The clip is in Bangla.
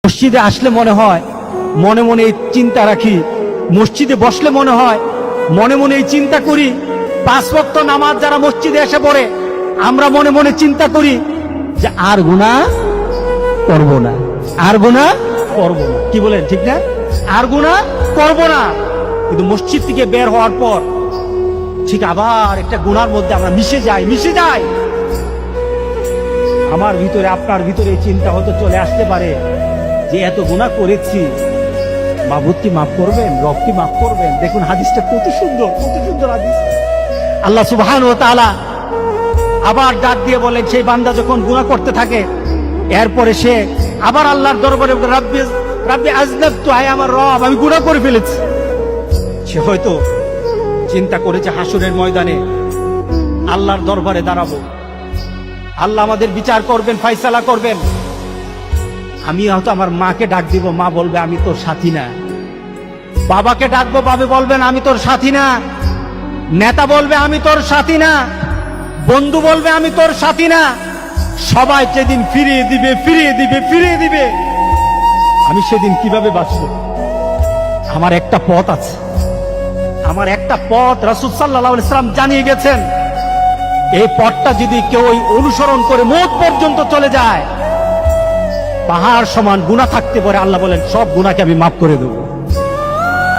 মসজিদে আসলে মনে হয় মনে মনে এই চিন্তা রাখি, মসজিদে বসলে মনে হয় মনে মনে এই চিন্তা করি, 5 ওয়াক্ত নামাজ যারা মসজিদে এসে পড়ে আমরা মনে মনে চিন্তা করি যে আর গুনাহ করব না, আর গুনাহ করব না। কি বলেন ঠিক না? আর গুনাহ করব না। কিন্তু মসজিদ থেকে বের হওয়ার পর ঠিক আবার একটা গুনার মধ্যে আমরা মিশে যাই। আমার ভিতরে আপনার ভিতরে এই চিন্তা হয়তো চলে আসতে পারে যে এত গুনাহ করেছি, মাবুদ কি মাফ করবেন, রব কি মাফ করবেন? দেখুন হাদিসটা কত সুন্দর হাদিস। আল্লাহ সুবহানাহু ওয়া তাআলা আবার ডাক দিয়ে বলেন, সেই বান্দা যখন গুনাহ করতে থাকে এরপরে সে আবার আল্লাহর দরবারে রাব্বি আযনাবতু, আয় আমার রব আমি গুনাহ করে ফেলেছি। সে হয়তো চিন্তা করেছে হাসরের ময়দানে আল্লাহর দরবারে দাঁড়াবো, আল্লাহ আমাদের বিচার করবেন, ফয়সালা করবেন। আমি হয়তো আমার মাকে ডাক দিব, মা বলবে আমি তোর সাথী না। বাবাকে ডাকবো, বাবা বলবেন আমি তোর সাথী না। নেতা বলবে আমি তোর সাথী না। বন্ধু বলবে আমি তোর সাথী না। সবাই যেদিন ফিরিয়ে দিবে, আমি সেদিন কিভাবে বাঁচব? আমার একটা পথ আছে, আমার একটা পথ রাসূল সাল্লাল্লাহু আলাইহি ওয়াসাল্লাম জানিয়ে গেছেন। এই পথটা যদি কেউ অনুসরণ করে মওত পর্যন্ত চলে যায়, পাহাড় সমান গুনাহ থাকতে পারে, আল্লাহ বলেন সব গুনাহকে আমি মাফ করে দেব।